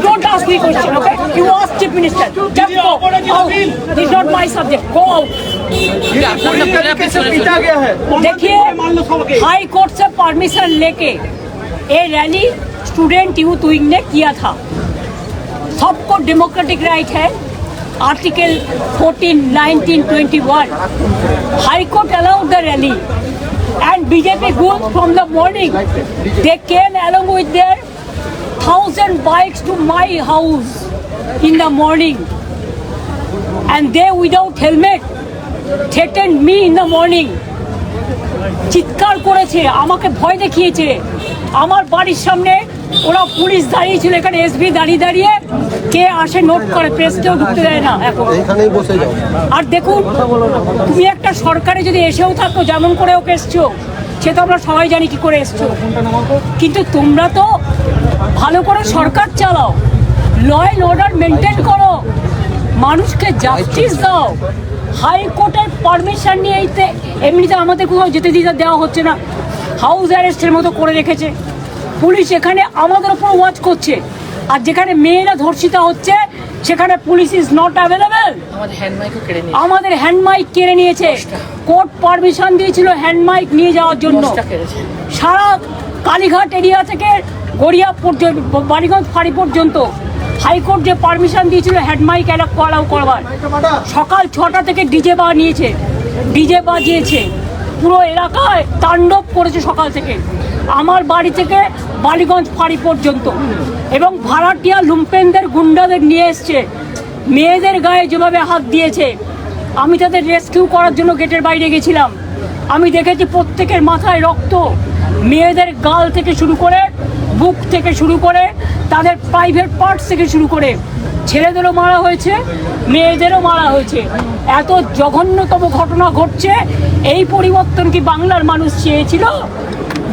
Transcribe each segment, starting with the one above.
Don't ask me question, okay? You ask Chief Minister. Just go. Out. This is not my subject. Go out. देखिए, high court से permission लेके ये rally student youth wing ने किया था। सबको democratic right है। Article 14, 19, 21. High Court allowed the rally, and BJP group from the morning they came along with their 1,000 bikes to my house in the morning, and they without helmet threatened me in the morning. চিৎকার করেছে, আমাকে ভয় দেখিয়েছে। আমার বাড়ির সামনে ওরা police দাঁড়িয়ে ছিল, এখানে এসবি দাঁড়িয়ে দাঁড়িয়ে কে আসে নোট করে, প্রেসকেও ঢুকতে দেয় না এখন। আর দেখুন, তুমি একটা সরকারে যদি এসেও থাকো, যেমন করে ওকে এসছো, সে তো আমরা সবাই জানি কি করে এসছো, কিন্তু তোমরা তো ভালো করে সরকার চালাও, ল অ্যান্ড অর্ডার মেনটেন করো, মানুষকে জাস্টিস দাও। হাইকোর্টের পারমিশন নিয়ে এমনিতে আমাদের কোথাও যেতে দিতে দেওয়া হচ্ছে না, হাউস অ্যারেস্টের মতো করে রেখেছে পুলিশ। এখানে আমাদের উপর ওয়াচ করছে, আর যেখানে মেয়েরা ধর্ষিত হচ্ছে সেখানে পুলিশ ইজ নট অ্যাভেলেবেল। আমাদের হ্যান্ড মাইক কেড়ে নিয়েছে। কোর্ট পারমিশন দিয়েছিল হ্যান্ড মাইক নিয়ে যাওয়ার জন্য। সারা কালীঘাট এরিয়া থেকে গড়িয়া পর্যন্ত, বালিগঞ্জ ফাঁড়ি পর্যন্ত হাইকোর্ট যে পারমিশন দিয়েছিল হ্যান্ড মাইক অ্যালাউ করবার, সকাল 6টা থেকে ডিজে বাজিয়েছে, পুরো এলাকায় তাণ্ডব করেছে সকাল থেকে, আমার বাড়ি থেকে বালিগঞ্জ ফাঁড়ি পর্যন্ত। এবং ভাড়াটিয়া লুম্পেনদের গুন্ডাদের নিয়ে এসছে, মেয়েদের গায়ে যেভাবে হাত দিয়েছে। আমি তাদের রেস্কিউ করার জন্য গেটের বাইরে গেছিলাম, আমি দেখেছি প্রত্যেকের মাথায় রক্ত, মেয়েদের গাল থেকে শুরু করে, বুক থেকে শুরু করে, তাদের প্রাইভেট পার্টস থেকে শুরু করে, ছেলেদেরও মারা হয়েছে, মেয়েদেরও মারা হয়েছে। এত জঘন্যতম ঘটনা ঘটছে। এই পরিবর্তন কি বাংলার মানুষ চেয়েছিল?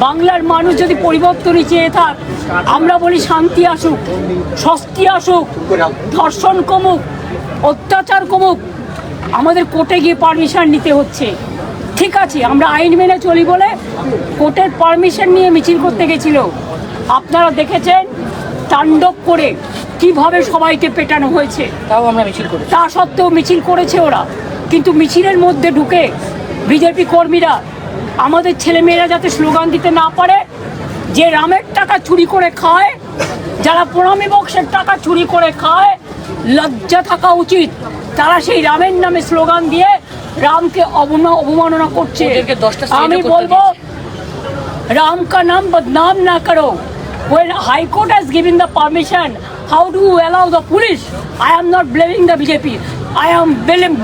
বাংলার মানুষ যদি পরিবর্তনই চেয়ে থাক, আমরা বলি শান্তি আসুক, স্বস্তি আসুক, ধর্ষণ কমুক, অত্যাচার কমুক, আমাদের কোর্টে গিয়ে পারমিশন নিতে হচ্ছে। ঠিক আছে, আমরা আইন মেনে চলি বলে কোর্টের পারমিশন নিয়ে মিছিল করতে গেছিল। আপনারা দেখেছেন তাণ্ডব করে কিভাবে সবাইকে পেটানো হয়েছে। তাও আমরা মিছিল করি, তা সত্ত্বেও মিছিল করেছে ওরা। কিন্তু মিছিলের মধ্যে ঢুকে বিজেপি কর্মীরা আমাদের ছেলেমেয়েরা যাতে স্লোগান দিতে না পারে, যে রামের টাকা চুরি করে খায়, যারা প্রণামী বক্সের টাকা চুরি করে খায়, লজ্জা থাকা উচিত। তারা সেই রামের নামে স্লোগান দিয়ে রামকে অবমাননা করছে। আমি বলবো, রাম কা নাম বদনাম না করো। When High Court has given the permission, how do you allow the police? I am not blaming the BJP. I am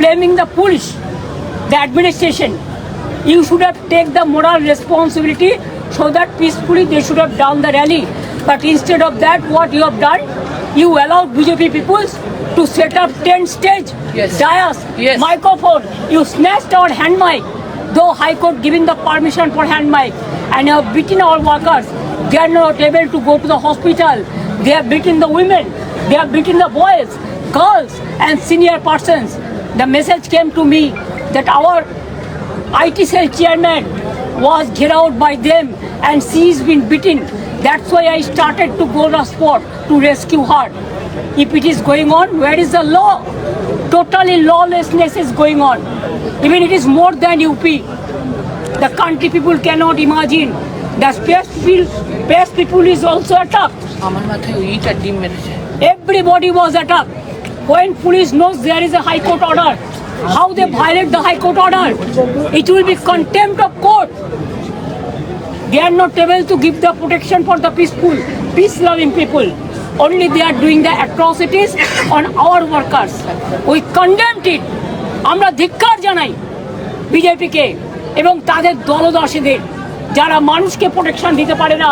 blaming the police, the administration. You should have taken the moral responsibility so that peacefully they should have done the rally. But instead of that, what you have done, you allowed BJP people to set up tent stage, dais, microphone. You snatched our hand mic, though High Court giving the permission for hand mic, and you have beaten our workers. They are not able to go to the hospital. They have beaten the women. They have beaten the boys, girls, and senior persons. The message came to me that our IT cell chairman was out by them and she has been beaten. That's why I started to go to the spot to rescue her. If it is going on, where is the law? Totally lawlessness is going on. Even it is more than UP. The country people cannot imagine. The space people is also attacked. Everybody was attacked. When police knows there is a High Court order, how they violate the High Court order? It will be contempt of court. They are not able to give the protection for the peaceful, peace-loving people. Only they are doing the atrocities on our workers. We condemned it. আমরা ধিক্কার জানাই বিজেপিকে এবং তাদের দলদাসীদের, যারা মানুষকে protection দিতে পারে না,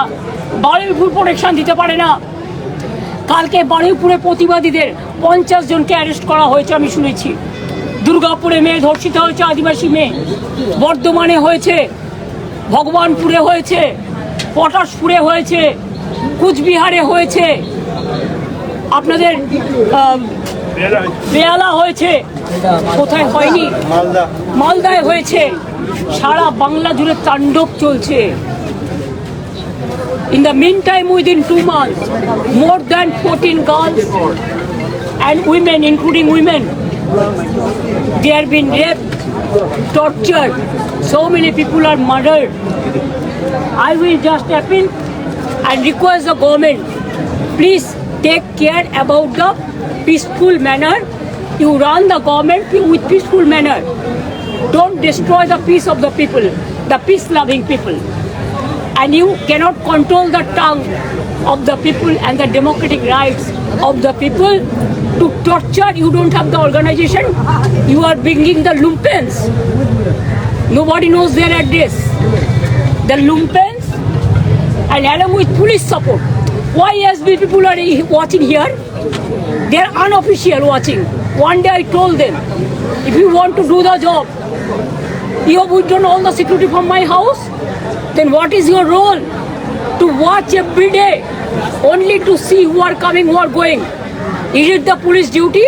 বারুইপুর প্রোটেকশন দিতে পারে না। কালকে বারুইপুরে প্রতিবাদীদের 50 জনকে অ্যারেস্ট করা হয়েছে আমি শুনেছি। দুর্গাপুরে মেয়ে ধর্ষিত হয়েছে, আদিবাসী মেয়ে, বর্ধমানে হয়েছে, ভগবানপুরে হয়েছে, পটাশপুরে হয়েছে, কুচবিহারে হয়েছে, আপনাদের বেহালা হয়েছে, কোথায় হয়নি, মালদায় হয়েছে। সারা বাংলা জুড়ে তাণ্ডব চলছে। In the meantime, within 2 months, more than 14 girls and women, including women, they have been raped, tortured. So many people are murdered. I will just appeal and request the government, please take care about the peaceful manner. You run the government with peaceful manner. Don't destroy the peace of the people, the peace-loving people. And you cannot control the tongue of the people and the democratic rights of the people to torture. You don't have the organization. You are bringing the lumpens. Nobody knows their address. The lumpens and along with police support. Why SB people are watching here? They are unofficial watching. One day I told them, if you want to do the job, you have withdrawn all the security from my house, then what is your role? To watch every day, only to see who are coming, who are going. Is it the police duty?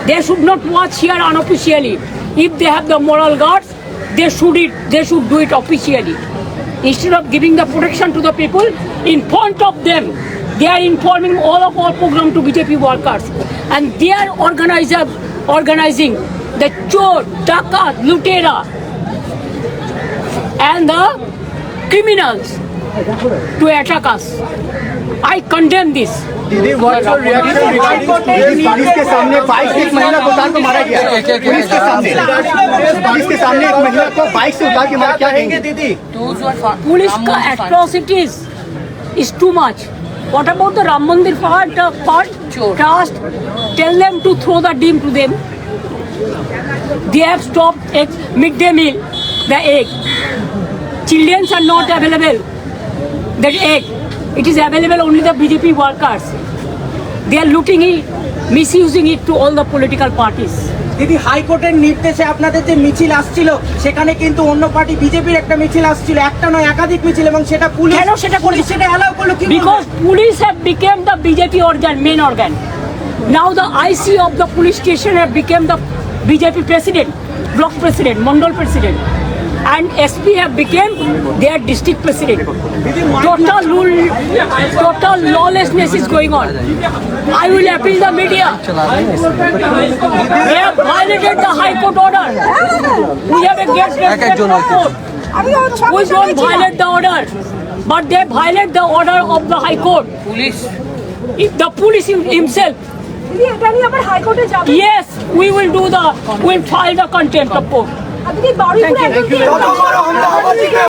They should not watch here unofficially. If they have the moral guards, they should do it officially. Instead of giving the protection to the people, in front of them, they are informing all of our program to BJP workers. And they are organizing the chor, dakat, lutera, and the criminals to attack us. I condemn this. दीदी, what's your reaction regarding police के सामने 22 एक महिला को उतार के मारा गया? पुलिस के सामने एक महिला को 22 से उतार के मारा, क्या कहेंगे दीदी? Police ka atrocities is too much. What about the Ram Mandir part? Trust. Tell them to throw the dim to them. They have stopped midday meal, the egg. Children are not available. That egg, it is available only the BJP workers. They are looting it, misusing it to all the political parties. দিদি, হাইকোর্টের নির্দেশে আপনাদের যে মিছিল আসছিল সেখানে কিন্তু অন্য পার্টি বিজেপির একটা মিছিল আসছিল, একটা নয় একাধিক মিছিল, এবং সেটা পুলিশ কেন সেটা করেছে? সেটা অ্যালাউ করলো কি? Because police have become the BJP organ, main organ. Now the IC of the police station have become the BJP president, block president, mandal president, and SP have become their district president. Total lawlessness is going on. I will appeal the media. They have violated the High Court order. We have a great respect for court. We don't violate the order, but they violate the order of the High Court. If the police himself. Yes, we will file the contempt of court. Thank you.